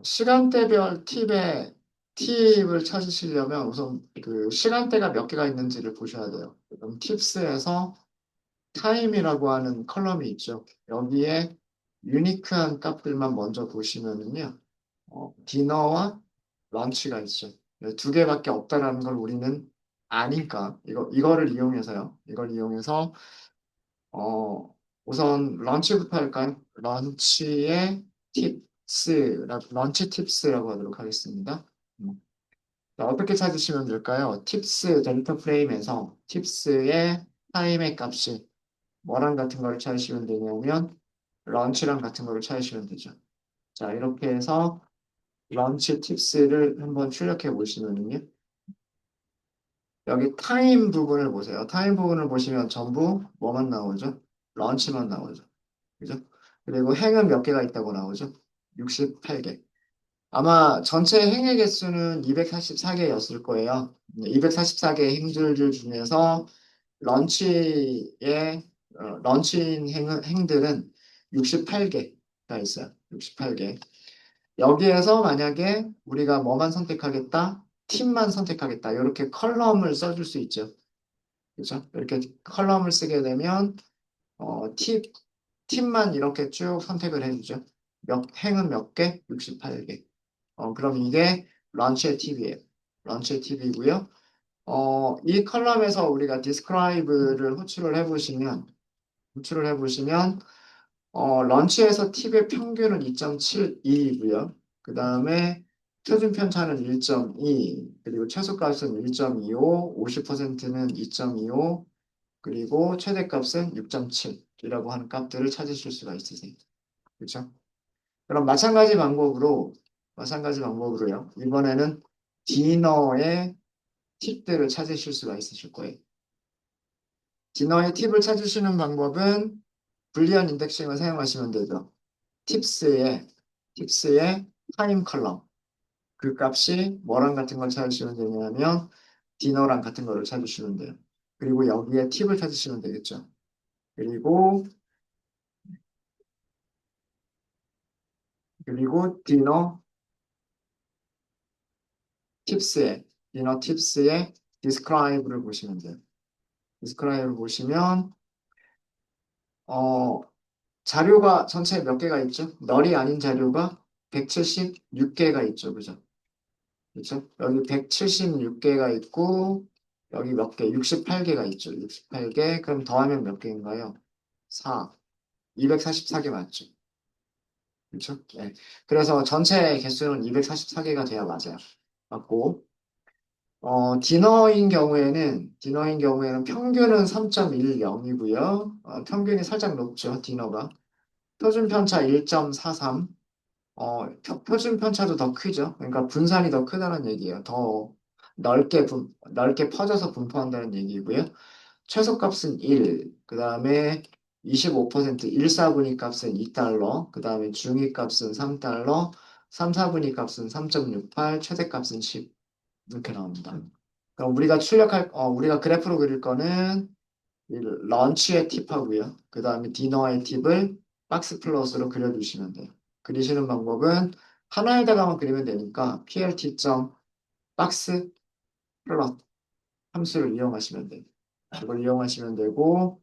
시간대별 팁을 찾으시려면 우선 그 시간대가 몇 개가 있는지를 보셔야 돼요. 그럼 팁스에서 타임이라고 하는 컬럼이 있죠. 여기에 유니크한 값들만 먼저 보시면은요, 디너와 런치가 있죠. 두 개밖에 없다라는 걸 우리는 아니까 이거를 이용해서요. 이걸 이용해서 우선 런치부터 할까요? 런치 팁스라고 하도록 하겠습니다. 음. 자, 어떻게 찾으시면 될까요? 팁스 데이터 프레임에서 팁스의 타임의 값이 뭐랑 같은 걸 찾으시면 되냐면 런치랑 같은 거를 찾으시면 되죠. 자, 이렇게 해서 런치 팁스를 한번 출력해 보시면요. 여기 타임 부분을 보세요. 타임 부분을 보시면 전부 뭐만 나오죠? 런치만 나오죠. 그죠? 그리고 행은 몇 개가 있다고 나오죠? 68개. 아마 전체 행의 개수는 244개였을 거예요. 244개의 행들 중에서 런치인 행들은 68개가 있어요. 68개. 여기에서 만약에 우리가 뭐만 선택하겠다? 팀만 선택하겠다. 이렇게 컬럼을 써줄 수 있죠. 그죠? 이렇게 컬럼을 쓰게 되면 어, 팁, 팁만 이렇게 쭉 선택을 해주죠. 행은 몇 개? 68개. 그럼 이게 런치의 팁이에요. 런치의 팁이고요. 이 컬럼에서 우리가 describe를 호출을 해보시면, 런치에서 팁의 평균은 2.72이고요. 그 다음에 표준 편차는 1.2, 그리고 최소값은 1.25, 50%는 2.25, 그리고 최대값은 6.7이라고 하는 값들을 찾으실 수가 있으세요. 그렇죠? 그럼 마찬가지 방법으로요. 이번에는 디너의 팁들을 찾으실 수가 있으실 거예요. 디너의 팁을 찾으시는 방법은 불리한 인덱싱을 사용하시면 되죠. 팁스의 팁스의 타임 컬럼. 그 값이 뭐랑 같은 걸 찾으시면 되냐면 디너랑 같은 거를 찾으시면 돼요. 그리고 여기에 팁을 찾으시면 되겠죠. 그리고 디너 팁스의 describe를 보시면 돼요. describe를 보시면 어, 자료가 전체에 몇 개가 있죠? 널이 아닌 자료가 176개가 있죠. 그죠? 그죠? 여기 176개가 있고 여기 몇 개? 68개가 있죠. 68개. 그럼 더하면 몇 개인가요? 4. 244개 맞죠? 그렇죠? 네. 그래서 전체 개수는 244개가 돼야 맞아요. 맞고 디너인 경우에는 평균은 3.10이고요. 평균이 살짝 높죠, 디너가. 표준 편차 1.43. 표준 편차도 더 크죠. 그러니까 분산이 더 크다는 얘기예요. 더 넓게 퍼져서 분포한다는 얘기고요. 최소값은 1, 그 다음에 25% 1, 4분위 값은 2달러, 그 다음에 중위 값은 3달러, 3, 4분위 값은 3.68, 최대값은 10. 이렇게 나옵니다. 그럼 우리가 그래프로 그릴 거는 이 런치의 팁하고요. 그 다음에 디너의 팁을 박스 플롯으로 그려주시면 돼요. 그리시는 방법은 하나에다가만 그리면 되니까 plt.박스 플롯 함수를 이용하시면 돼요. 이걸 이용하시면 되고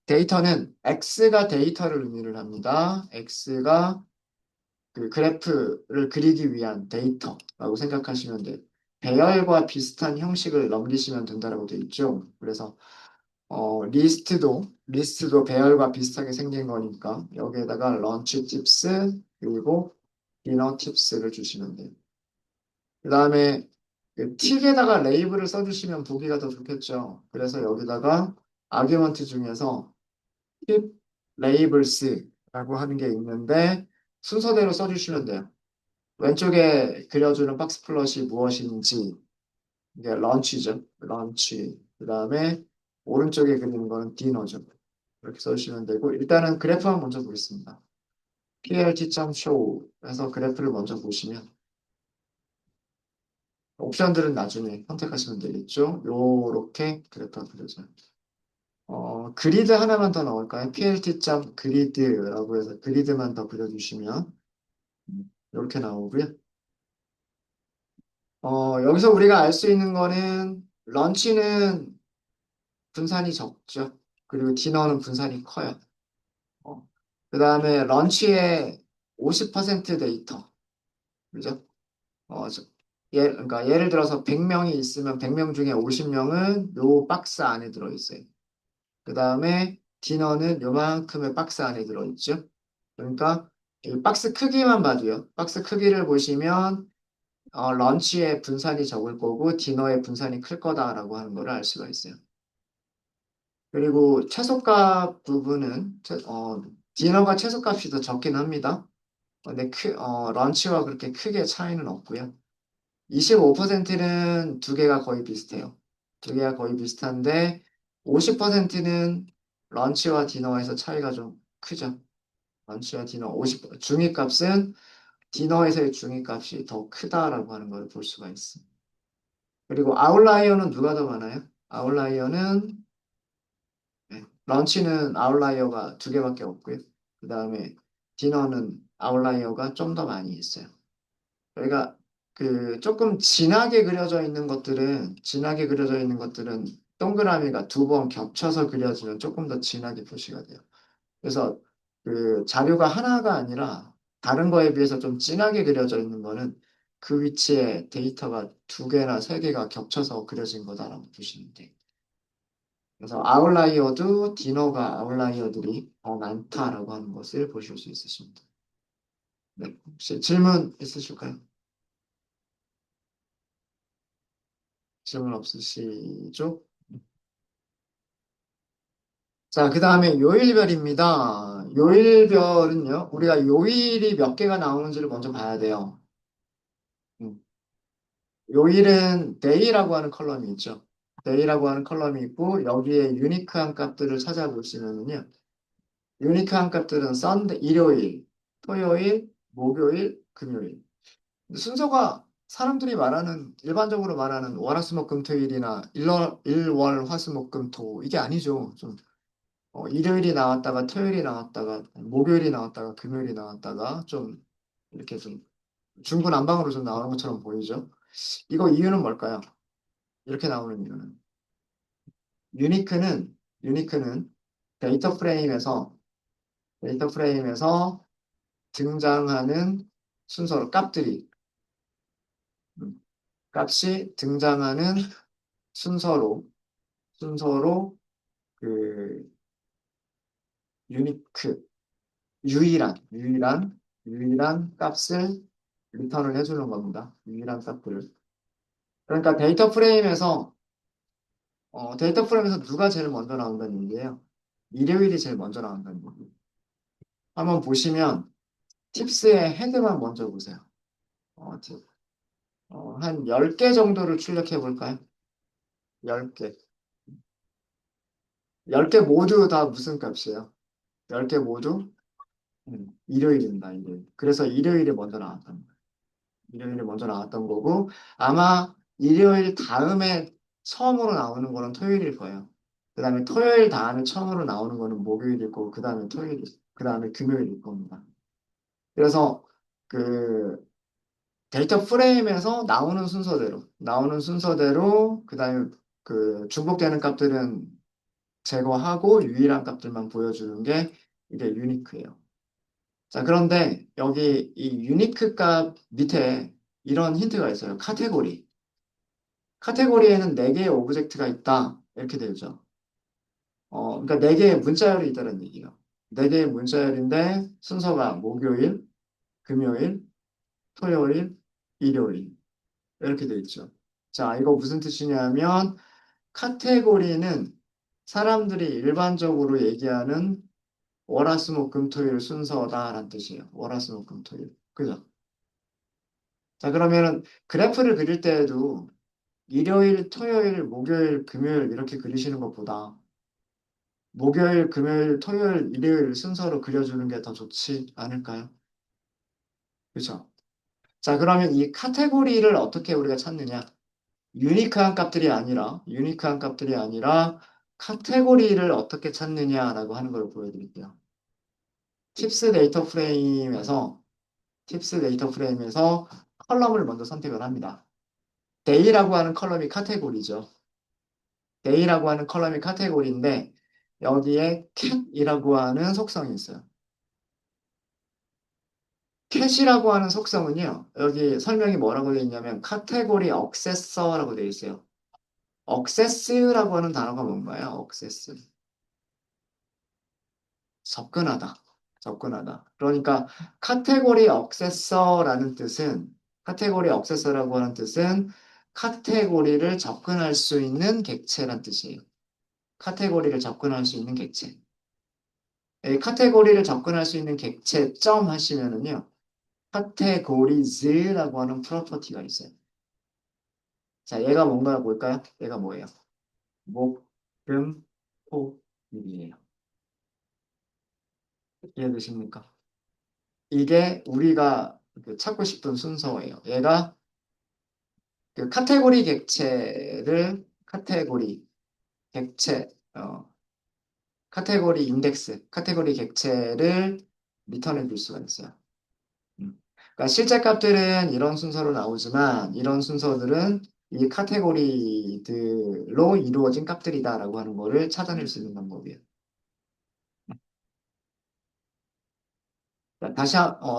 데이터는 x가 데이터를 의미를 합니다. x가 그 그래프를 그리기 위한 데이터라고 생각하시면 돼요. 배열과 비슷한 형식을 넘기시면 된다고 되어 있죠. 그래서 리스트도 배열과 비슷하게 생긴 거니까 여기에다가 런치 팁스 그리고 디너 팁스를 주시면 돼요. 그 다음에 그 틱에다가 레이블을 써주시면 보기가 더 좋겠죠. 그래서 여기다가 아규먼트 중에서 팁 레이블스라고 하는 게 있는데 순서대로 써주시면 돼요. 왼쪽에 그려주는 박스 플롯이 무엇인지 이게 런치죠. 런치. 그 다음에 오른쪽에 그리는 거는 디너죠. 이렇게 써주시면 되고 일단은 그래프만 먼저 보겠습니다. plt.show 해서 그래프를 먼저 보시면 옵션들은 나중에 선택하시면 되겠죠. 요렇게 그래프가 그려져요. 그리드 하나만 더 넣을까요? plt.grid라고 해서 그리드만 더 그려주시면 이렇게 나오고요. 여기서 우리가 알 수 있는 거는 런치는 분산이 적죠. 그리고 디너는 분산이 커요. 그 다음에 런치에 50% 데이터. 그죠? 저, 그러니까 예를 들어서 100명이 있으면 100명 중에 50명은 요 박스 안에 들어있어요. 그 다음에 디너는 요만큼의 박스 안에 들어있죠. 그러니까 이 박스 크기만 봐도요. 박스 크기를 보시면 런치의 분산이 적을 거고 디너의 분산이 클 거다라고 하는 걸 알 수가 있어요. 그리고 최소값 부분은 디너가 최소값이 더 적긴 합니다. 근데 런치와 그렇게 크게 차이는 없고요. 25%는 두 개가 거의 비슷해요. 두 개가 거의 비슷한데 50%는 런치와 디너에서 차이가 좀 크죠. 런치와 디너 50, 중위값은 디너에서의 중위값이 더 크다라고 하는 걸 볼 수가 있습니다. 그리고 아웃라이어는 누가 더 많아요? 아웃라이어는 런치는 아웃라이어가 두 개밖에 없고요. 그 다음에 디너는 아웃라이어가 좀 더 많이 있어요. 그러니까 그 조금 진하게 그려져 있는 것들은 동그라미가 두 번 겹쳐서 그려지면 조금 더 진하게 표시가 돼요. 그래서 그 자료가 하나가 아니라 다른 거에 비해서 좀 진하게 그려져 있는 거는 그 위치에 데이터가 두 개나 세 개가 겹쳐서 그려진 거다라고 보시면 돼요. 그래서 아웃라이어도 디너가 아웃라이어들이 더 많다라고 하는 것을 보실 수 있으십니다. 네, 혹시 질문 있으실까요? 질문 없으시죠? 자, 그 다음에 요일별입니다. 요일별은요, 우리가 요일이 몇 개가 나오는지를 먼저 봐야 돼요. 음, 요일은 day라고 하는 컬럼이 있죠. day라고 하는 컬럼이 있고, 여기에 유니크한 값들을 찾아보시면은요, 유니크한 값들은 Sunday, 일요일, 토요일, 목요일, 금요일. 순서가 사람들이 말하는, 일반적으로 말하는 월화수목금토일이나 일월 화수목금토, 이게 아니죠. 좀 일요일이 나왔다가 토요일이 나왔다가 목요일이 나왔다가 금요일이 나왔다가 좀 이렇게 좀 중구난방으로 좀 나오는 것처럼 보이죠? 이거 이유는 뭘까요? 이렇게 나오는 이유는 유니크는 유니크는 데이터 프레임에서 데이터 프레임에서 등장하는 순서로 음, 값이 등장하는 순서로 순서로 그 유니크 유일한 값을 리턴을 해주는 겁니다. 유일한 값들을. 그러니까 데이터 프레임에서 누가 제일 먼저 나온다는 얘기예요. 일요일이 제일 먼저 나온다는 얘기. 한번 보시면 팁스의 헤드만 먼저 보세요. 한 10개 정도를 출력해 볼까요? 10개. 10개 모두 다 무슨 값이에요? 10개 모두 일요일입니다. 일요일. 그래서 일요일이 먼저 나왔던 거고 아마 일요일 다음에 처음으로 나오는 거는 토요일일 거예요. 그 다음에 토요일 다음에 처음으로 나오는 거는 목요일일 거고 그 다음에 금요일일 겁니다. 그래서 그 데이터 프레임에서 나오는 순서대로 그 다음에 그 중복되는 값들은 제거하고 유일한 값들만 보여주는 게 이게 유니크예요. 자, 그런데 여기 이 유니크 값 밑에 이런 힌트가 있어요. 카테고리. 카테고리에는 4개의 오브젝트가 있다. 이렇게 되죠. 그러니까 4개의 문자열이 있다는 얘기예요. 4개의 문자열인데 순서가 목요일, 금요일, 토요일, 일요일. 이렇게 돼 있죠. 자, 이거 무슨 뜻이냐면 카테고리는 사람들이 일반적으로 얘기하는 월화수목금토일 순서다라는 뜻이에요. 월화수목금토일. 그죠? 자, 그러면은 그래프를 그릴 때에도 일요일, 토요일, 목요일, 금요일 이렇게 그리시는 것보다 목요일, 금요일, 토요일, 일요일 순서로 그려주는 게 더 좋지 않을까요? 그렇죠? 자, 그러면 이 카테고리를 어떻게 우리가 찾느냐? 유니크한 값들이 아니라 카테고리를 어떻게 찾느냐라고 하는 걸 보여드릴게요. 팁스 데이터 프레임에서 팁스 데이터 프레임에서 컬럼을 먼저 선택을 합니다. day라고 하는 컬럼이 카테고리죠. day라고 하는 컬럼이 카테고리인데 여기에 cat이라고 하는 속성이 있어요. cat이라고 하는 속성은요. 여기 설명이 뭐라고 되어 있냐면 카테고리 억세서라고 되어 있어요. 억세스라고 하는 단어가 뭔가요? 억세스. 접근하다. 접근하다. 그러니까 카테고리 억세서라는 뜻은 카테고리 억세서라고 하는 뜻은 카테고리를 접근할 수 있는 객체란 뜻이에요. 카테고리를 접근할 수 있는 객체. 이 카테고리를 접근할 수 있는 객체 점 하시면은요. 카테고리즈라고 하는 프로퍼티가 있어요. 자, 얘가 뭔가 볼까요? 얘가 뭐예요? 목, 금, 토, 일이에요. 이해되십니까? 이게 우리가 그 찾고 싶은 순서예요. 얘가 그 카테고리 객체를 카테고리 객체 카테고리 인덱스 카테고리 객체를 리턴해 줄 수가 있어요. 그러니까 실제 값들은 이런 순서로 나오지만 이런 순서들은 이 카테고리들로 이루어진 값들이다라고 하는 거를 찾아낼 수 있는 방법이에요. 자, 다시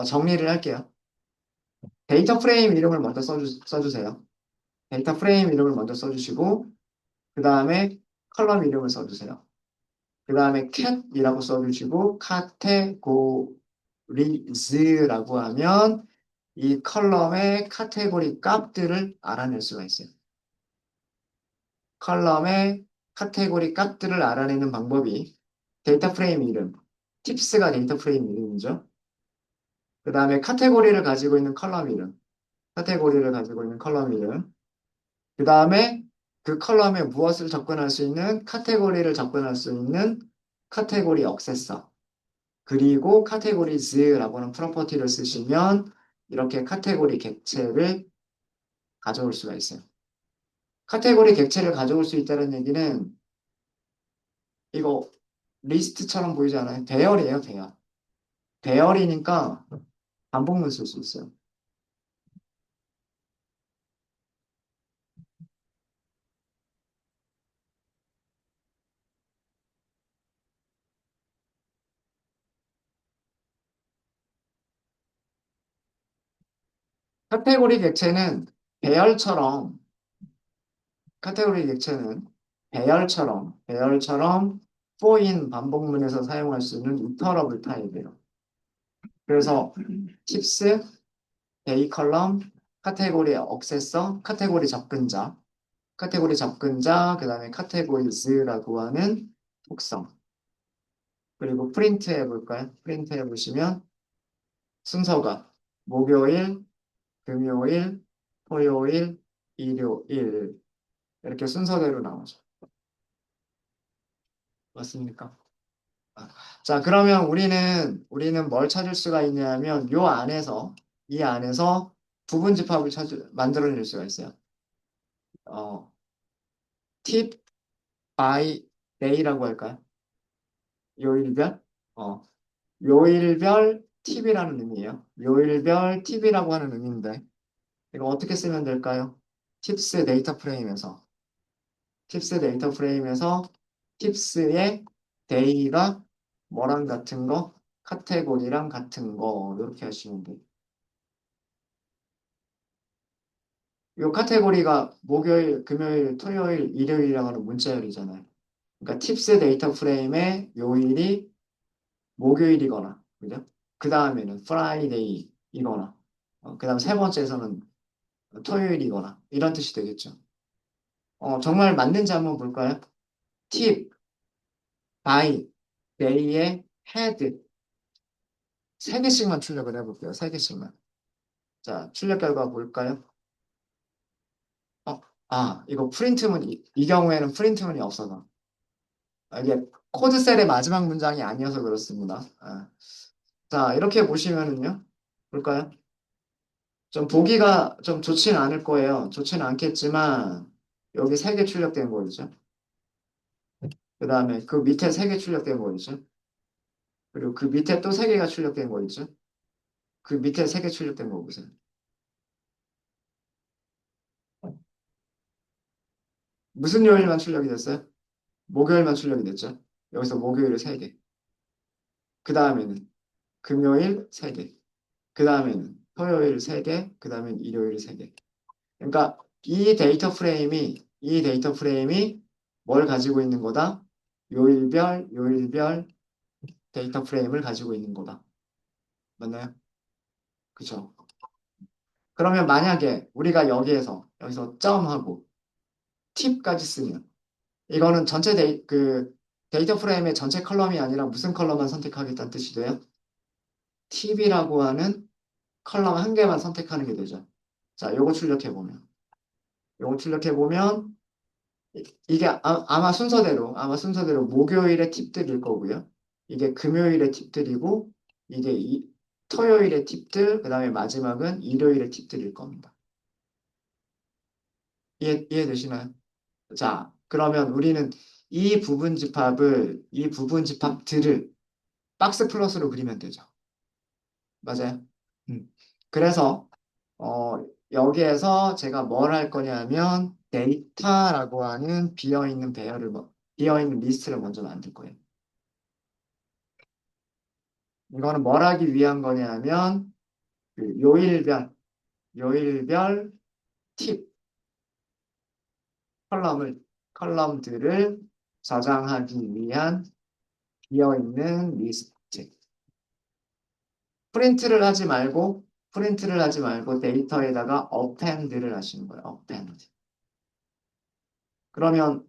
정리를 할게요. 데이터 프레임 이름을 먼저 써주세요. 데이터 프레임 이름을 먼저 써주시고 그 다음에 컬럼 이름을 써주세요. 그 다음에 cat이라고 써주시고 categories라고 하면 이 컬럼의 카테고리 값들을 알아낼 수가 있어요. 컬럼의 카테고리 값들을 알아내는 방법이 데이터 프레임 이름, 팁스가 데이터 프레임 이름이죠. 그 다음에 카테고리를 가지고 있는 컬럼 이름, 카테고리를 가지고 있는 컬럼 이름, 그 다음에 그 컬럼에 무엇을 접근할 수 있는 카테고리를 접근할 수 있는 카테고리 억세서 그리고 카테고리즈라고 하는 프로퍼티를 쓰시면 이렇게 카테고리 객체를 가져올 수가 있어요. 카테고리 객체를 가져올 수 있다는 얘기는 이거 리스트처럼 보이지 않아요? 배열이에요, 배열. 배열이니까 반복문 쓸 수 있어요. 카테고리 객체는 배열처럼 카테고리 객체는 배열처럼 for 반복문에서 사용할 수 있는 이터러블 타입이에요. 그래서 팁스, 데이 컬럼, 카테고리 억세서, 카테고리 접근자, 그 다음에 카테고리즈라고 하는 속성. 그리고 프린트 해볼까요? 프린트 해보시면 순서가 목요일, 금요일, 토요일, 일요일 이렇게 순서대로 나오죠. 맞습니까? 아, 자, 그러면 우리는 뭘 찾을 수가 있냐면 이 안에서 부분 집합을 만들어낼 수가 있어요. 어, tip by day라고 할까요? 요일별? 어, 요일별 팁이라는 의미예요. 요일별 팁이라고 하는 의미인데 이거 어떻게 쓰면 될까요? 팁스 데이터 프레임에서 팁스의 데이가 뭐랑 같은 거, 카테고리랑 같은 거 이렇게 하시면 돼요. 이 카테고리가 목요일, 금요일, 토요일, 일요일이라고 하는 문자열이잖아요. 그러니까 팁스 데이터 프레임의 요일이 목요일이거나, 그죠? 그 다음에는 프라이데이이거나, 그 다음 세 번째에서는 토요일이거나 이런 뜻이 되겠죠. 정말 맞는지 한번 볼까요? 팁, 바이, 데이의 헤드 세 개씩만 출력을 해볼게요. 세 개씩만. 자, 출력 결과 볼까요? 어, 이거 이 경우에는 프린트문이 없어서. 이게 코드셀의 마지막 문장이 아니어서 그렇습니다. 자, 이렇게 보시면은요. 볼까요? 좀 보기가 좀 좋지는 않을 거예요. 좋지는 않겠지만, 여기 세 개 출력된 거죠. 그 다음에 그 밑에 세 개 출력된 거죠. 그리고 그 밑에 또 세 개가 출력된 거죠. 그 밑에 세 개 출력된 거 보세요. 무슨 요일만 출력이 됐어요? 목요일만 출력이 됐죠. 여기서 목요일을 세 개. 그 다음에는 금요일 세 개. 그 다음에는 토요일 세 개. 그 다음엔 일요일 세 개. 그러니까 이 데이터 프레임이 뭘 가지고 있는 거다? 요일별 데이터 프레임을 가지고 있는 거다. 맞나요? 그쵸? 그러면 만약에 우리가 여기서 점하고 팁까지 쓰면 이거는 데이터 프레임의 전체 컬럼이 아니라 무슨 컬럼만 선택하겠다는 뜻이 돼요? 팁이라고 하는 컬럼 한 개만 선택하는 게 되죠. 자, 요거 출력해보면 이게 아마 순서대로 목요일의 팁들일 거고요. 이게 금요일의 팁들이고 이게 토요일의 팁들, 그다음에 마지막은 일요일의 팁들일 겁니다. 이해되시나요? 자, 그러면 우리는 이 부분 집합들을 박스 플러스로 그리면 되죠. 맞아요? 음. 그래서 여기에서 제가 뭘 할 거냐면 데이터라고 하는 비어있는 리스트를 먼저 만들 거예요. 이거는 뭘 하기 위한 거냐면 그 요일별 팁 컬럼들을 저장하기 위한 비어있는 리스트. 프린트를 하지 말고 데이터에다가 append를 하시는 거예요. append. 그러면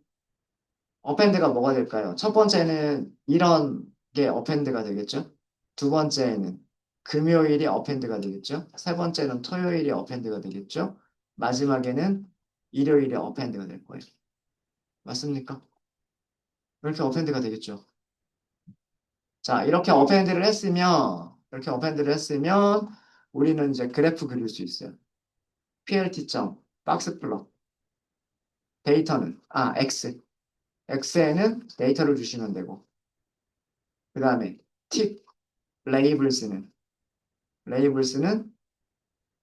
append가 뭐가 될까요? 첫 번째는 이런 게 append가 되겠죠? 두 번째는 금요일이 append가 되겠죠? 세 번째는 토요일이 append가 되겠죠? 마지막에는 일요일이 append가 될 거예요. 맞습니까? 이렇게 append가 되겠죠? 자, 이렇게 append를 했으면 우리는 이제 그래프 그릴 수 있어요. plt 점 박스 플롯 x x에는 데이터를 주시면 되고 그 다음에 팁 레이블스는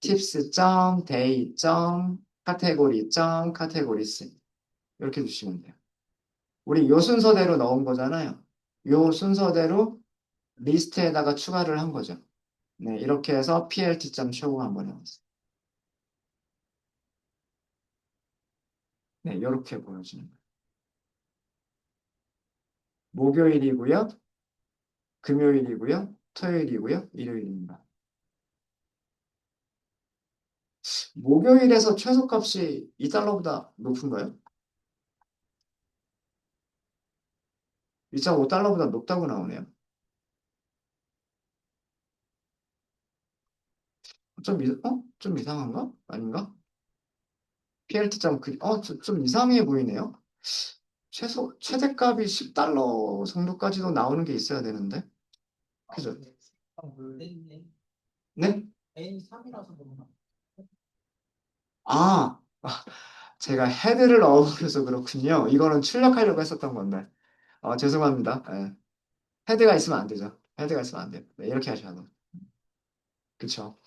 tips 점 day 점 카테고리 점 카테고리스 이렇게 주시면 돼요. 우리 요 순서대로 넣은 거잖아요. 요 순서대로 리스트에다가 추가를 한 거죠. 네, 이렇게 해서 plt 점 show 한번 해봤어요. 네, 이렇게 보여주는 거예요. 목요일이고요, 금요일이고요, 토요일이고요, 일요일입니다. 목요일에서 최소값이 2달러보다 높은가요? 2.5달러보다 높다고 나오네요. 좀 이상한가? 아닌가? PLT 좀 이상해 보이네요. 최대값이 10달러 정도까지도 나오는 게 있어야 되는데. 그죠? 네? 아, 제가 헤드를 넣어버려서 그렇군요. 이거는 출력하려고 했었던 건데. 죄송합니다. 예. 헤드가 있으면 안 되죠. 헤드가 있으면 안 돼요. 네, 이렇게 하셔야 돼요. 그쵸?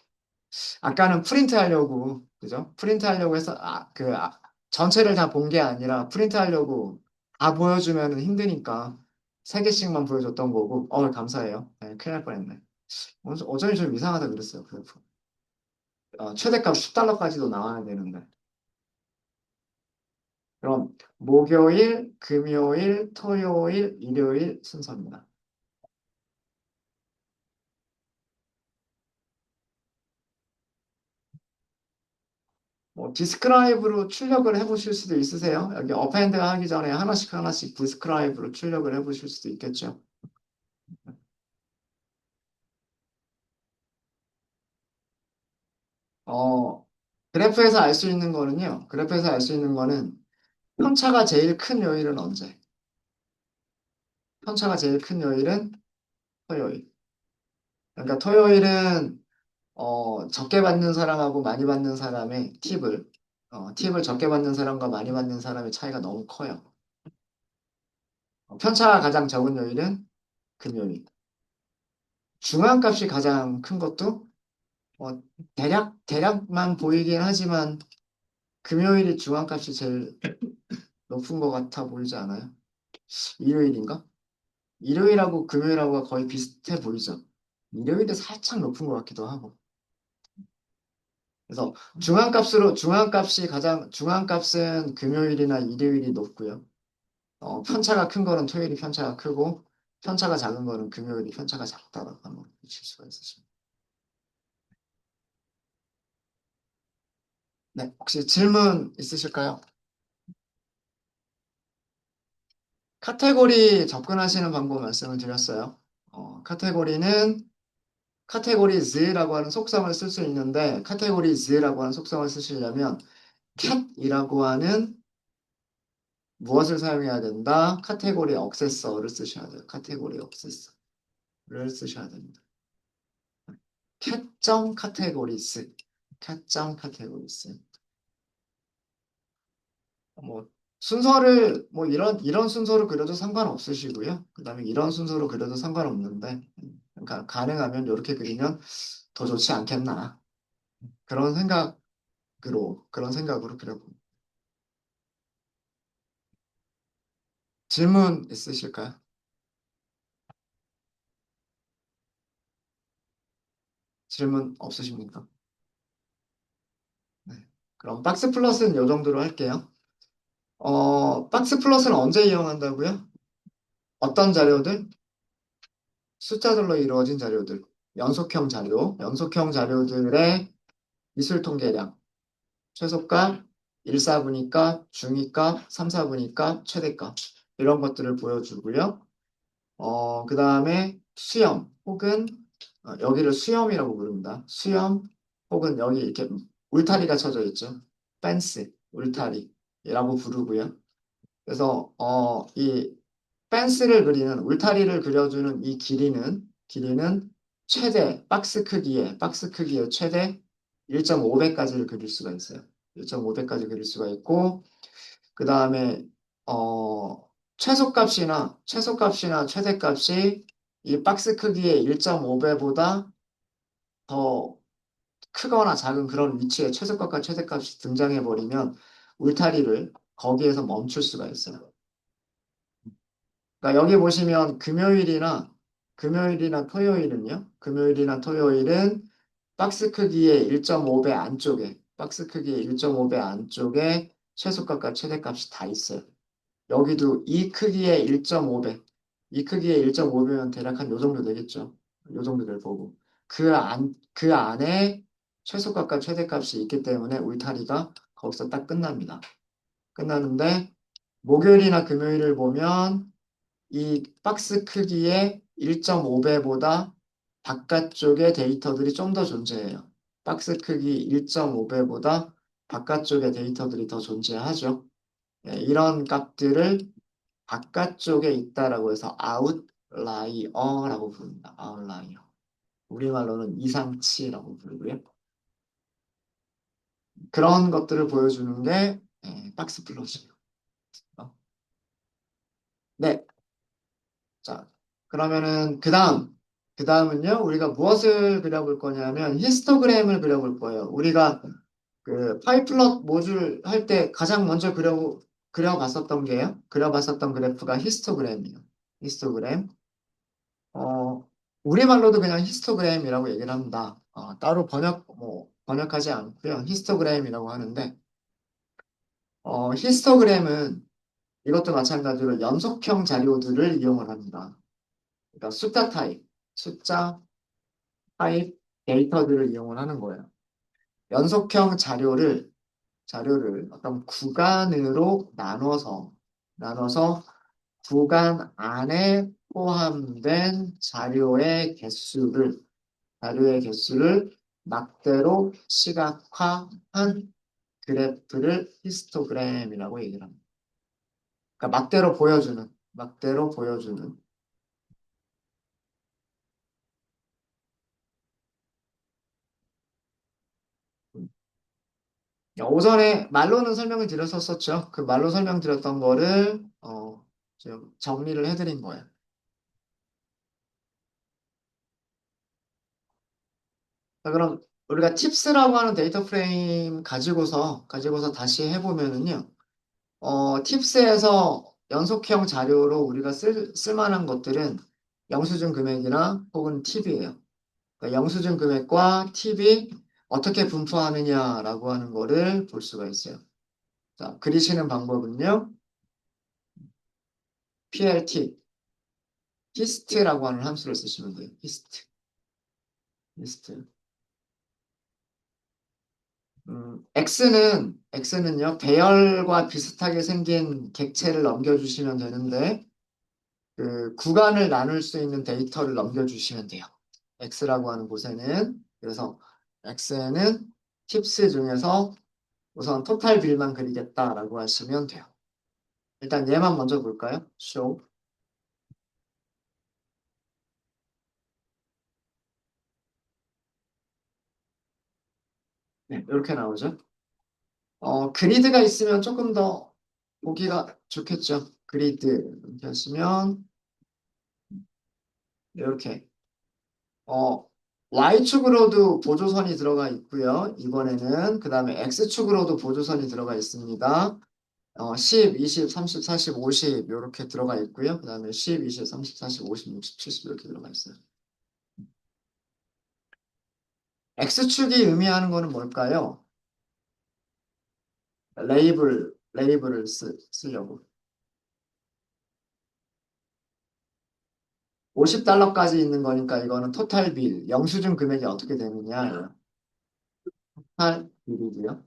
아까는 프린트 하려고, 그죠? 프린트 하려고 해서, 전체를 다 본 게 아니라 프린트 하려고 다 보여주면 힘드니까 세 개씩만 보여줬던 거고, 감사해요. 네, 큰일 날 뻔했네. 어쩐지 좀 이상하다 그랬어요. 최대값 10달러까지도 나와야 되는데. 그럼, 목요일, 금요일, 토요일, 일요일 순서입니다. 뭐, 디스크라이브로 출력을 해보실 수도 있으세요. 여기 어펜드 하기 전에 하나씩 하나씩 디스크라이브로 출력을 해보실 수도 있겠죠. 어, 그래프에서 알 수 있는 거는 편차가 제일 큰 요일은 언제? 편차가 제일 큰 요일은 토요일. 그러니까 토요일은 적게 받는 사람하고 많이 받는 사람의 팁을 적게 받는 사람과 많이 받는 사람의 차이가 너무 커요. 편차가 가장 적은 요일은 금요일. 중앙값이 가장 큰 것도 어, 대략만 보이긴 하지만 금요일이 중앙값이 제일 높은 것 같아 보이지 않아요? 일요일인가? 일요일하고 금요일하고가 거의 비슷해 보이죠? 일요일이 살짝 높은 것 같기도 하고. 그래서 중앙값은 금요일이나 일요일이 높고요. 편차가 큰 거는 토요일이 편차가 크고, 편차가 작은 거는 금요일이 편차가 작다라고 한번 보실 수가 있으십니다. 네, 혹시 질문 있으실까요? 카테고리 접근하시는 방법 말씀을 드렸어요. 카테고리는 카테고리즈라고 하는 속성을 쓸 수 있는데 카테고리즈라고 하는 속성을 쓰시려면 cat이라고 하는 무엇을 사용해야 된다? 카테고리 억세서를 쓰셔야 돼요. 카테고리 억세서를 쓰셔야 됩니다. cat.categories, cat.categories. 뭐 순서를 뭐 이런 순서로 그려도 상관없으시고요. 그다음에 이런 순서로 그려도 상관없는데 그러니까 가능하면 이렇게 그리면 더 좋지 않겠나 그런 생각으로 그려봅니다. 질문 있으실까요? 질문 없으십니까? 네. 그럼 박스 플러스는 이 정도로 할게요. 박스 플러스는 언제 이용한다고요? 어떤 자료들? 숫자들로 이루어진 자료들. 연속형 자료들의 미술 통계량. 최소값, 1사분위값, 중위값, 3사분위값, 최대값. 이런 것들을 보여주고요. 그 다음에 수염 혹은 여기를 수염이라고 부릅니다. 수염 혹은 여기 이렇게 울타리가 쳐져 있죠. 펜스, 울타리라고 부르고요. 그래서 이 펜스를 그리는 울타리를 그려주는 이 길이는 최대 박스 크기의 최대 1.5배까지를 그릴 수가 있어요. 1.5배까지 그릴 수가 있고 그 다음에 최소값이나 최대값이 이 박스 크기의 1.5배보다 더 크거나 작은 그런 위치에 최소값과 최대값이 등장해 버리면 울타리를 거기에서 멈출 수가 있어요. 그러니까 여기 보시면 금요일이나 토요일은 박스 크기의 1.5배 안쪽에 최소값과 최대값이 다 있어요. 여기도 이 크기의 1.5배면 대략 한 요 정도 되겠죠. 요 정도 될 거고. 그 안에 최소값과 최대값이 있기 때문에 울타리가 거기서 딱 끝납니다. 끝나는데, 목요일이나 금요일을 보면 이 박스 크기의 1.5배보다 바깥쪽의 데이터들이 좀 더 존재해요. 박스 크기 1.5배보다 바깥쪽의 데이터들이 더 존재하죠. 이런 값들을 바깥쪽에 있다라고 해서 아웃라이어라고 부릅니다. 아웃라이어. 우리말로는 이상치라고 부르고요. 그런 것들을 보여주는 게 박스 플롯이에요. 네, 자 그러면은 그 다음은요. 우리가 무엇을 그려볼 거냐면 히스토그램을 그려볼 거예요. 우리가 그 파이플럿 모듈 할 때 가장 먼저 그려봤었던 그래프가 히스토그램이에요. 히스토그램. 우리말로도 그냥 히스토그램이라고 얘기를 합니다. 따로 번역하지 않고요. 히스토그램이라고 하는데, 히스토그램은 이것도 마찬가지로 연속형 자료들을 이용을 합니다. 그러니까 숫자 타입 데이터들을 이용을 하는 거예요. 연속형 자료를 어떤 구간으로 나눠서 구간 안에 포함된 자료의 개수를 막대로 시각화한 그래프를 히스토그램이라고 얘기를 합니다. 그러니까 막대로 보여주는. 오전에 말로는 설명을 드렸었죠. 그 말로 설명드렸던 거를 지금 정리를 해드린 거예요. 자, 그럼 우리가 팁스라고 하는 데이터 프레임 가지고서 다시 해보면은요. 팁스에서 연속형 자료로 우리가 쓸만한 것들은 영수증 금액이나 혹은 팁이에요. 그러니까 영수증 금액과 팁이 어떻게 분포하느냐라고 하는 거를 볼 수가 있어요. 자, 그리시는 방법은요. plt, hist라고 하는 함수를 쓰시면 돼요. hist. x는요, 배열과 비슷하게 생긴 객체를 넘겨주시면 되는데, 그 구간을 나눌 수 있는 데이터를 넘겨주시면 돼요. x라고 하는 곳에는. 그래서 x는 팁스 중에서 우선 토탈 빌만 그리겠다라고 하시면 돼요. 일단 얘만 먼저 볼까요? show. 네, 이렇게 나오죠. 그리드가 있으면 조금 더 보기가 좋겠죠. 그리드 이렇게 하시면 이렇게 어, Y축으로도 보조선이 들어가 있고요. 이번에는 그 다음에 X축으로도 보조선이 들어가 있습니다. 10, 20, 30, 40, 50 이렇게 들어가 있고요. 그 다음에 10, 20, 30, 40, 50, 60, 70 이렇게 들어가 있어요. X축이 의미하는 거는 뭘까요? 레이블을 쓰려고. 50달러까지 있는 거니까 이거는 토탈 빌, 영수증 금액이 어떻게 되느냐. 토탈 빌이고요.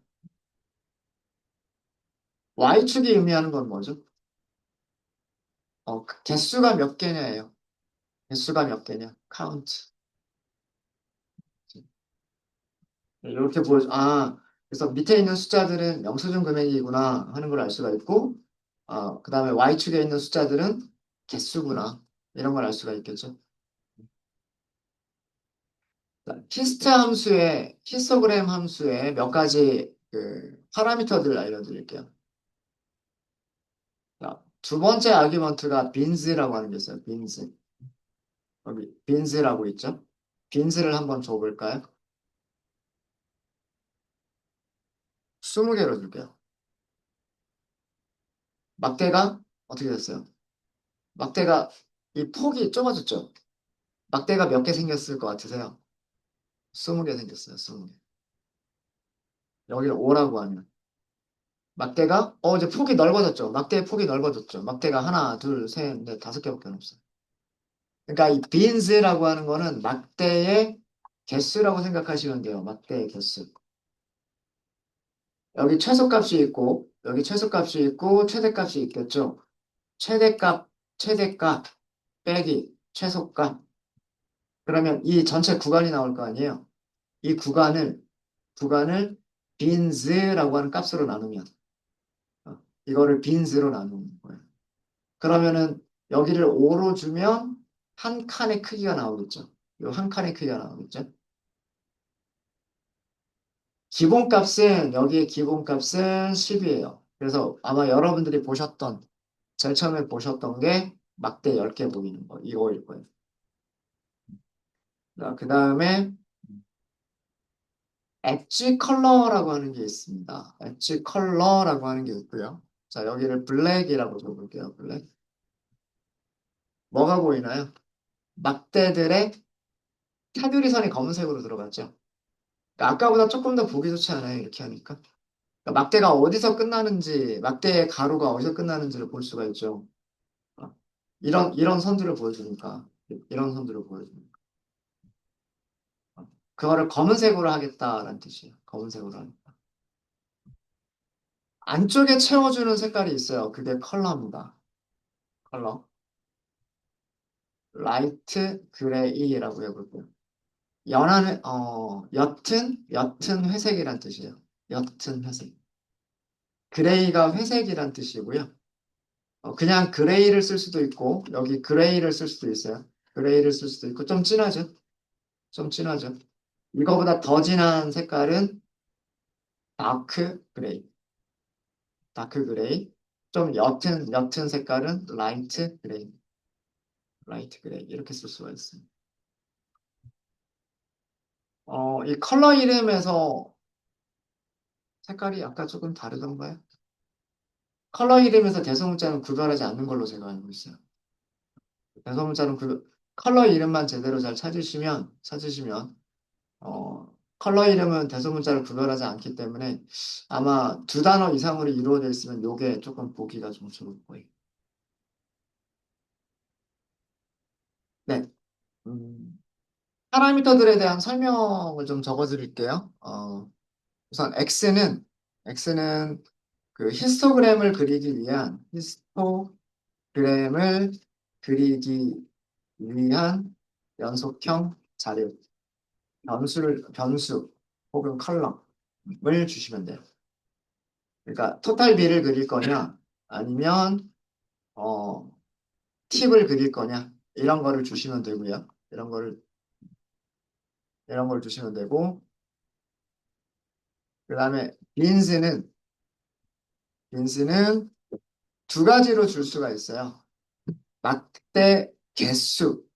Y축이 의미하는 건 뭐죠? 그 개수가 몇 개냐예요. 개수가 몇 개냐? 카운트. 이렇게 그래서 밑에 있는 숫자들은 영수증 금액이구나 하는 걸 알 수가 있고, 그 다음에 Y축에 있는 숫자들은 개수구나. 이런 걸 알 수가 있겠죠. 히스트 함수의, 히스토그램 함수의 몇 가지 그 파라미터들을 알려드릴게요. 자, 두 번째 아규먼트가 빈즈라고 하는 게 있어요. 빈즈. 여기 빈즈라고 있죠. 빈즈를 한번 줘볼까요? 20개로 줄게요. 막대가 어떻게 됐어요? 막대가 이 폭이 좁아졌죠? 막대가 몇 개 생겼을 것 같으세요? 20개 생겼어요. 20개. 여기를 5라고 하면. 막대가 이제 폭이 넓어졌죠. 막대의 폭이 넓어졌죠. 막대가 하나, 둘, 셋, 넷, 5개밖에 없어요. 그러니까 이 빈즈라고 하는 거는 막대의 개수라고 생각하시면 돼요. 막대의 개수. 여기 최소값이 있고, 여기 최소값이 있고, 최대값이 있겠죠. 최대값, 최대값 빼기 최소값. 그러면 이 전체 구간이 나올 거 아니에요. 이 구간을 빈즈라고 하는 값으로 나누면 이거를 빈즈로 나누는 거예요. 그러면은 여기를 5로 주면 한 칸의 크기가 나오겠죠. 이 한 칸의 크기가 나오겠죠. 기본값은 여기에 기본값은 10이에요. 그래서 아마 여러분들이 제일 처음에 보셨던 게 막대 10개 보이는 거 이거일 거예요. 그 다음에 엣지 컬러라고 하는 게 있습니다. 엣지 컬러라고 하는 게 있고요. 자, 여기를 블랙이라고 적을게요. 블랙. 뭐가 보이나요? 막대들의 테두리선이 검은색으로 들어갔죠. 그러니까 아까보다 조금 더 보기 좋지 않아요? 이렇게 하니까. 그러니까 막대가 어디서 끝나는지, 막대의 가로가 어디서 끝나는지를 볼 수가 있죠. 어, 이런 선들을 보여주니까. 이런 선들을 보여주니까. 그거를 검은색으로 하겠다라는 뜻이에요. 검은색으로 하겠다. 안쪽에 채워주는 색깔이 있어요. 그게 컬러입니다. 컬러. 라이트 그레이라고 해볼게요. 옅은 회색이란 뜻이에요. 옅은 회색. 그레이가 회색이란 뜻이고요. 그냥 그레이를 쓸 수도 있고, 여기 그레이를 쓸 수도 있어요. 그레이를 쓸 수도 있고, 좀 진하죠? 좀 진하죠? 이거보다 더 진한 색깔은 다크 그레이. 다크 그레이. 좀 옅은 색깔은 라이트 그레이. 라이트 그레이. 이렇게 쓸 수가 있어요. 이 컬러 이름에서 색깔이 아까 조금 다르던가요? 컬러 이름에서 대소문자는 구별하지 않는 걸로 제가 알고 있어요. 대소문자는 컬러 이름만 제대로 잘 찾으시면, 컬러 이름은 대소문자를 구별하지 않기 때문에 아마 두 단어 이상으로 이루어져 있으면 요게 조금 보기가 좀 좋을 거예요. 네. 음, 파라미터들에 대한 설명을 좀 적어 드릴게요. 우선 X는 그 히스토그램을 그리기 위한 히스토그램을 그리기 위한 연속형 자료, 변수 혹은 컬럼을 주시면 돼요. 그러니까 토탈 B를 그릴 거냐, 아니면 어, 팁을 그릴 거냐, 이런 거를 주시면 되고요. 이런 걸 주시면 되고, 그 다음에 빈스는 두 가지로 줄 수가 있어요. 막대 개수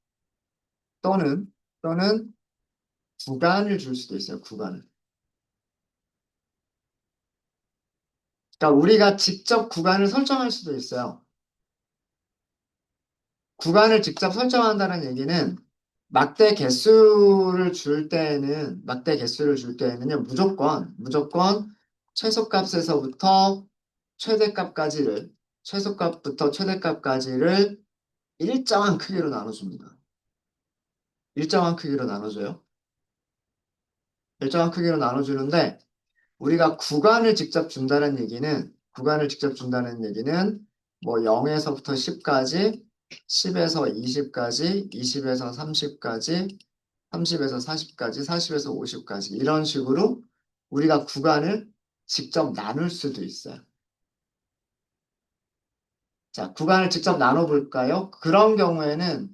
또는 구간을 줄 수도 있어요. 구간을. 그러니까 우리가 직접 구간을 설정할 수도 있어요. 구간을 직접 설정한다는 얘기는 막대 개수를 줄 때에는요, 무조건 최소값에서부터 최대값까지를, 최소값부터 최대값까지를 일정한 크기로 나눠줍니다. 일정한 크기로 나눠줘요. 일정한 크기로 나눠주는데, 구간을 직접 준다는 얘기는 뭐 0에서부터 10까지, 10에서 20까지, 20에서 30까지, 30에서 40까지, 40에서 50까지 이런 식으로 우리가 구간을 직접 나눌 수도 있어요. 자, 구간을 직접 나눠볼까요? 그런 경우에는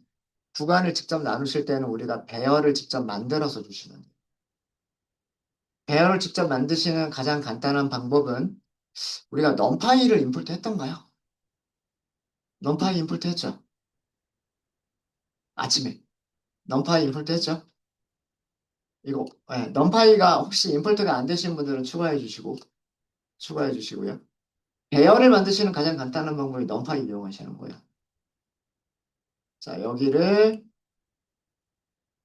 구간을 직접 나누실 때는 우리가 배열을 직접 만들어서 주시면 돼요. 배열을 직접 만드시는 가장 간단한 방법은 우리가 넘파이를 임포트 했던가요? 넘파이 임포트 했죠? 아침에. 넘파이 임포트 했죠? 이거, 넘파이가 혹시 임포트가 안 되신 분들은 추가해 주시고요. 배열을 만드시는 가장 간단한 방법이 넘파이 이용하시는 거예요. 자, 여기를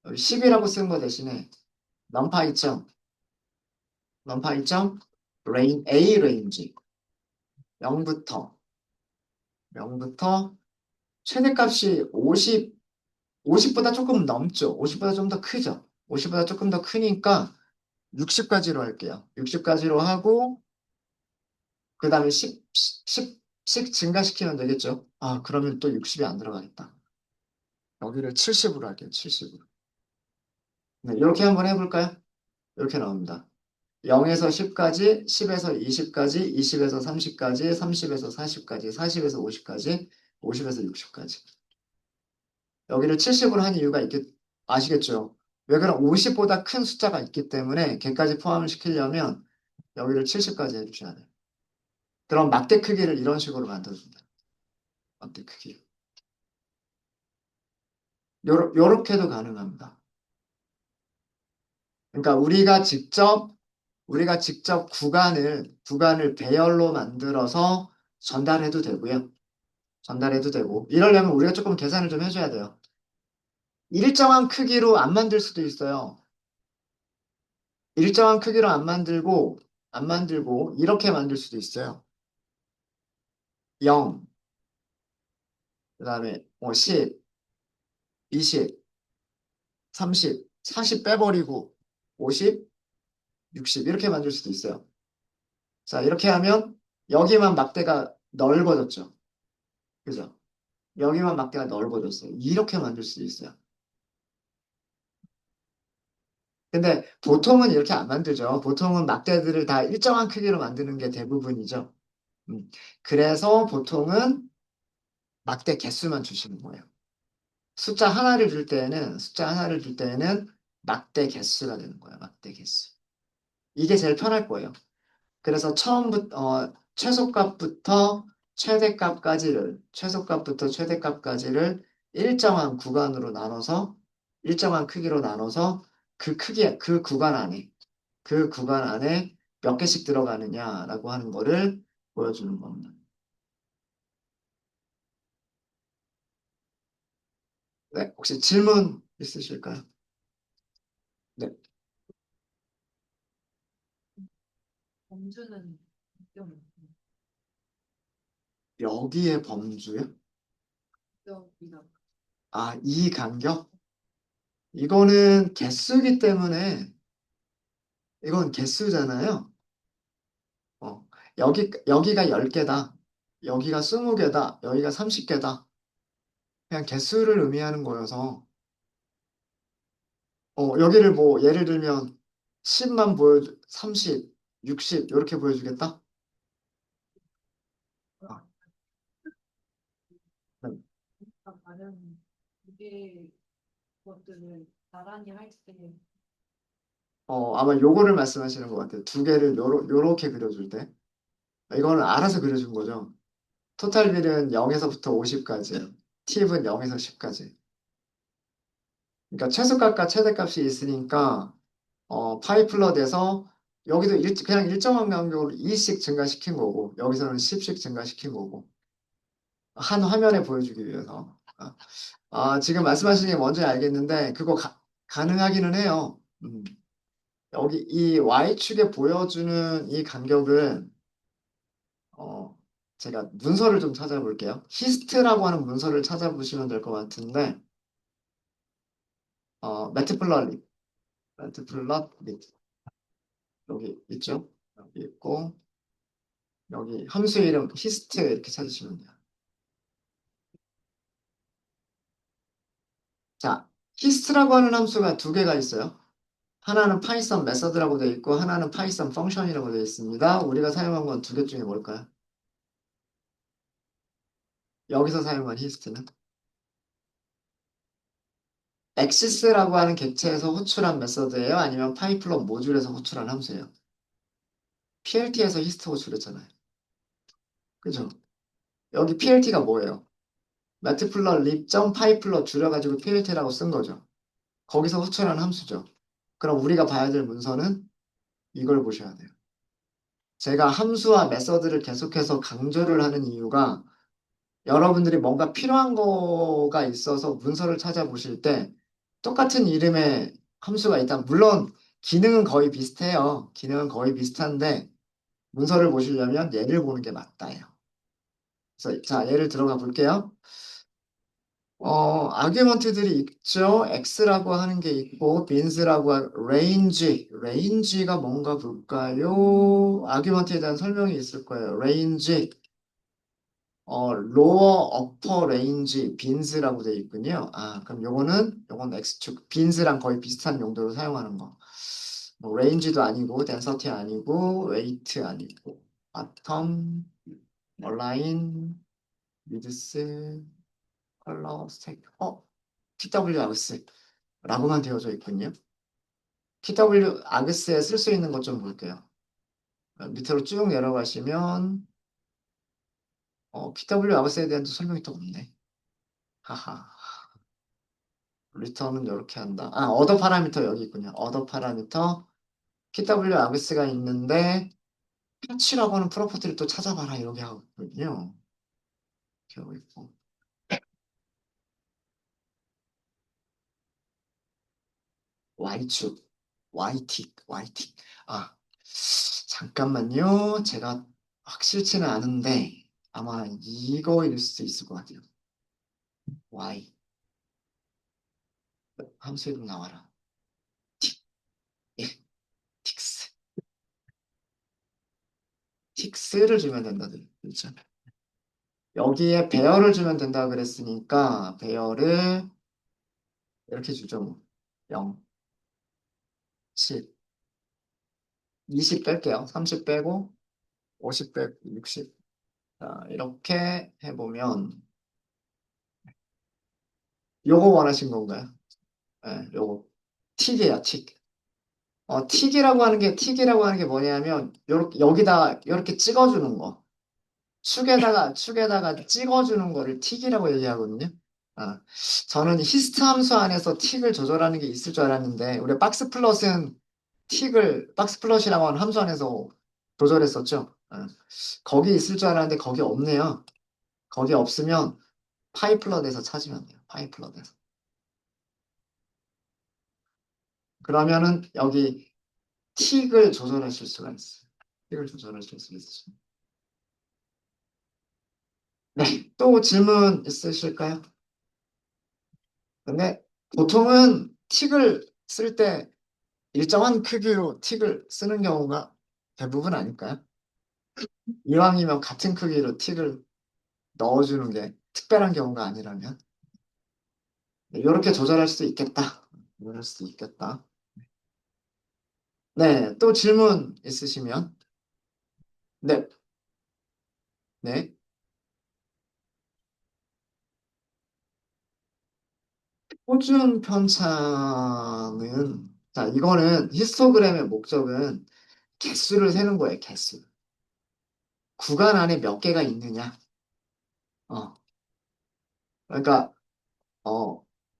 10이라고 쓴 거 대신에 넘파이 점, 넘파이 점, A 레인지 0부터 최대값이 50보다 조금 넘죠. 50보다 좀 더 크죠. 50보다 조금 더 크니까 60까지로 할게요. 60까지로 하고 그 다음에 10씩 증가시키면 되겠죠. 아, 그러면 또 60이 안 들어가겠다. 여기를 70으로 할게요. 70으로. 네, 이렇게 한번 해볼까요? 이렇게 나옵니다. 0에서 10까지, 10에서 20까지, 20에서 30까지, 30에서 40까지, 40에서 50까지, 50에서 60까지. 여기를 70으로 한 이유가 아시겠죠? 왜 그럼 50보다 큰 숫자가 있기 때문에 걔까지 포함을 시키려면 여기를 70까지 해주셔야 돼요. 그럼 막대 크기를 이런 식으로 만들어줍니다. 막대 크기. 요렇게도 가능합니다. 그러니까 우리가 직접 구간을 배열로 만들어서 전달해도 되고요. 전달해도 되고. 이러려면 우리가 조금 계산을 좀 해줘야 돼요. 일정한 크기로 안 만들 수도 있어요. 일정한 크기로 안 만들고, 이렇게 만들 수도 있어요. 0, 그 다음에 뭐 10, 20, 30, 40 빼버리고, 50, 60, 이렇게 만들 수도 있어요. 자, 이렇게 하면 여기만 막대가 넓어졌죠. 그죠? 여기만 막대가 넓어졌어요. 이렇게 만들 수도 있어요. 근데 보통은 이렇게 안 만들죠. 보통은 막대들을 다 일정한 크기로 만드는 게 대부분이죠. 음, 그래서 보통은 막대 개수만 주시는 거예요. 숫자 하나를 줄 때에는 막대 개수가 되는 거예요. 막대 개수. 이게 제일 편할 거예요. 그래서 최소값부터 최대값까지를 일정한 구간으로 나눠서, 일정한 크기로 나눠서 그 크기, 그 구간 안에 몇 개씩 들어가느냐라고 하는 거를 보여주는 겁니다. 네, 혹시 질문 있으실까요? 네, 범주는 좀 여기에 범주요? 여기가 아, 이 간격? 이거는 개수기 때문에 이건 개수잖아요. 여기가 10개다. 여기가 20개다. 여기가 30개다. 그냥 개수를 의미하는 거여서 여기를 뭐 예를 들면 10만 30, 60 이렇게 보여주겠다? 아, 네. 다른 두개 것들을 나란히 할 때, 아마 요거를 말씀하시는 것 같아요. 두 개를 요렇게 그려줄 때. 이거는 알아서 그려준 거죠. 토탈 빌은 0에서부터 50까지, 팁은 0에서 10까지. 그러니까 최소값과 최대값이 있으니까 파이플러 돼서 여기도 그냥 일정한 간격으로 2씩 증가시킨 거고 여기서는 10씩 증가시킨 거고 한 화면에 보여주기 위해서. 지금 말씀하시는 게 뭔지 알겠는데 그거 가능하기는 해요. 여기 이 Y축에 보여주는 이 간격은 어, 제가 문서를 좀 찾아볼게요. 히스트라고 하는 문서를 찾아보시면 될 것 같은데 매트플러릿, 매트플러릿 여기 있죠? 여기 있고 여기 함수 이름 히스트 이렇게 찾으시면 돼요. 자, 히스트라고 하는 함수가 두 개가 있어요. 하나는 파이썬 메서드라고 되어 있고 하나는 파이썬 펑션이라고 되어 있습니다. 우리가 사용한 건 두 개 중에 뭘까요? 여기서 사용한 히스트는 엑시스라고 하는 객체에서 호출한 메서드예요? 아니면 파이플러 모듈에서 호출한 함수예요? PLT에서 히스트 호출했잖아요. 그죠? 여기 PLT가 뭐예요? 매트플러 립점 파이플러 줄여가지고 PLT라고 쓴 거죠. 거기서 호출한 함수죠. 그럼 우리가 봐야 될 문서는 이걸 보셔야 돼요. 제가 함수와 메서드를 계속해서 강조를 하는 이유가 여러분들이 뭔가 필요한 거가 있어서 문서를 찾아보실 때 똑같은 이름의 함수가 있다. 물론 기능은 거의 비슷해요. 기능은 거의 비슷한데 문서를 보시려면 얘를 보는 게 맞다예요. 그래서 자, 예를 들어가 볼게요. 아규먼트들이 있죠. X라고 하는 게 있고, range가 뭔가 볼까요? 아규먼트에 대한 설명이 있을 거예요. range, lower, upper range, bins라고 되어 있군요. 그럼 요건 X축, bins랑 거의 비슷한 용도로 사용하는 거. 뭐, range도 아니고, density 아니고, weight 아니고, bottom, align, width, color, stack, TW 라고만 되어져 있군요. TW 아그스에 쓸 수 있는 것 좀 볼게요. 밑으로 쭉 내려가시면 TW 아그스에 대한 설명이 또 없네. 하하. 리턴은 이렇게 한다. 어더 파라미터 여기 있군요. 어더 파라미터 TW 아그스가 있는데 패치라고 하는 프로퍼티를 또 찾아봐라 이렇게 하고 있군요. 이렇게 하고 있고. Y축, YT. 아, 잠깐만요. 제가 확실치는 않은데 아마 이거일 수 있을 것 같아요. Y. 함수 이름 나와라. 틱, 예, 틱스. 틱스를 주면 된다. 그렇죠? 여기에 배열을 주면 된다 그랬으니까 배열을 이렇게 주죠. 뭐. 0, 10, 20 뺄게요. 30 빼고 50 빼고 60. 자, 이렇게 해보면 요거 원하신 건가요? 요거 틱이에요, 틱. 틱이라고 하는 게 뭐냐면 요렇게 여기다 이렇게 찍어주는 거. 축에다가 찍어주는 거를 틱이라고 얘기하거든요. 아, 저는 히스트 함수 안에서 틱을 조절하는 게 있을 줄 알았는데, 우리 박스 플롯이라고 하는 함수 안에서 조절했었죠. 거기 있을 줄 알았는데, 거기 없네요. 거기 없으면 파이플럿에서 찾으면 돼요. 파이플럿에서. 그러면은 여기 틱을 조절하실 수가 있어요. 틱을 조절하실 수 있어요. 네, 또 질문 있으실까요? 근데 보통은 틱을 쓸 때 일정한 크기로 틱을 쓰는 경우가 대부분 아닐까요? 이왕이면 같은 크기로 틱을 넣어주는 게 특별한 경우가 아니라면 이렇게 조절할 수도 있겠다. 조절할 수도 있겠다. 네, 또 질문 있으시면 네, 네. 표준 편차는 자, 이거는 히스토그램의 목적은 개수를 세는 거예요, 개수. 구간 안에 몇 개가 있느냐. 어, 그러니까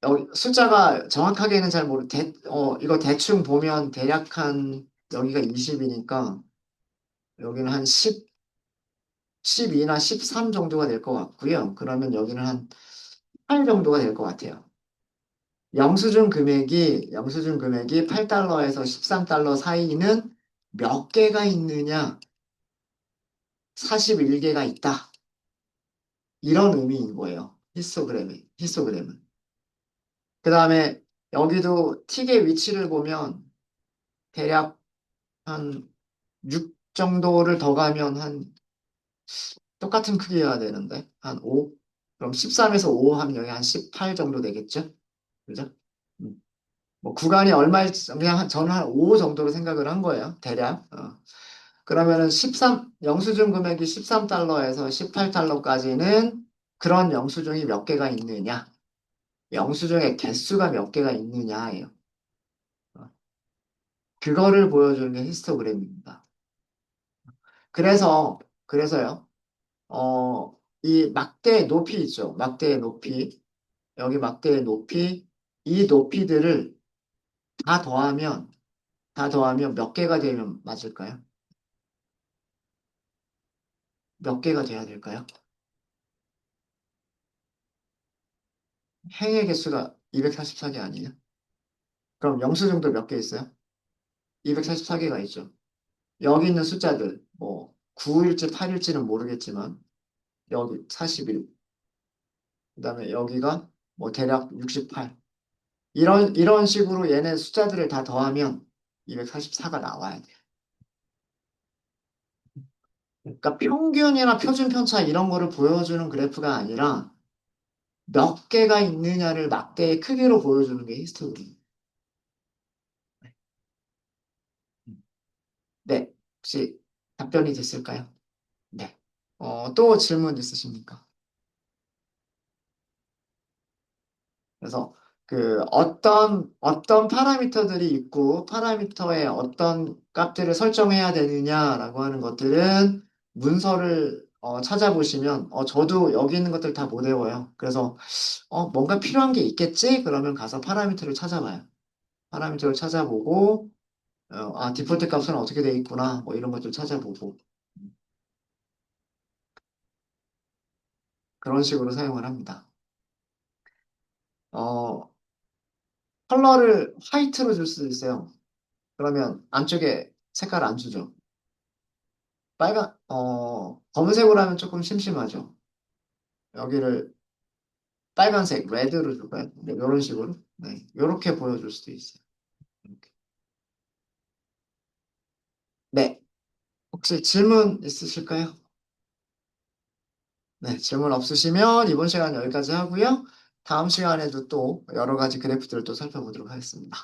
여기 숫자가 정확하게는 잘 이거 대충 보면 대략 한, 여기가 20이니까, 여기는 한 10, 12나 13 정도가 될 것 같고요. 그러면 여기는 한 8 정도가 될 것 같아요. 영수증 금액이 8달러에서 13달러 사이는 몇 개가 있느냐? 41개가 있다. 이런 의미인 거예요. 히스토그램은. 그 다음에 여기도 틱의 위치를 보면 대략 한 6 정도를 더 가면 한 똑같은 크기여야 되는데 한 5? 그럼 13에서 5 하면 여기 한 18 정도 되겠죠? 그죠? 음. 뭐 구간이 얼마일지 그냥 저는 한 5 정도로 생각을 한 거예요. 대략. 그러면은 영수증 금액이 13달러에서 18달러까지는 그런 영수증이 몇 개가 있느냐? 영수증의 개수가 몇 개가 있느냐예요. 어, 그거를 보여주는 게 히스토그램입니다. 그래서요. 이 막대의 높이 있죠. 막대의 높이. 여기 막대의 높이. 이 높이들을 다 더하면, 다 더하면 몇 개가 되면 맞을까요? 몇 개가 돼야 될까요? 행의 개수가 244개 아니에요? 그럼 영수증도 몇 개 있어요? 244개가 있죠. 여기 있는 숫자들, 뭐, 9일지 8일지는 모르겠지만, 여기 41, 그 다음에 여기가 뭐 대략 68. 이런 식으로 얘네 숫자들을 다 더하면 244가 나와야 돼요. 그러니까 평균이나 표준 편차 이런 거를 보여주는 그래프가 아니라 몇 개가 있느냐를 막대의 크기로 보여주는 게 히스토그램. 네, 혹시 답변이 됐을까요? 네. 또 질문 있으십니까? 그래서 어떤 파라미터들이 있고 파라미터의 어떤 값들을 설정해야 되느냐라고 하는 것들은 문서를 찾아보시면 저도 여기 있는 것들 다 못 외워요. 그래서 뭔가 필요한 게 있겠지? 그러면 가서 파라미터를 찾아봐요. 파라미터를 찾아보고 디폴트 값은 어떻게 돼 있구나 뭐 이런 것들 찾아보고 그런 식으로 사용을 합니다. 어, 컬러를 화이트로 줄 수도 있어요. 그러면 안쪽에 색깔을 안 주죠. 검은색으로 하면 조금 심심하죠. 여기를 빨간색, 레드로 줄까요? 네, 이런 식으로. 네, 이렇게 보여줄 수도 있어요. 이렇게. 네, 혹시 질문 있으실까요? 네, 질문 없으시면 이번 시간 여기까지 하고요. 다음 시간에도 또 여러 가지 그래프들을 또 살펴보도록 하겠습니다.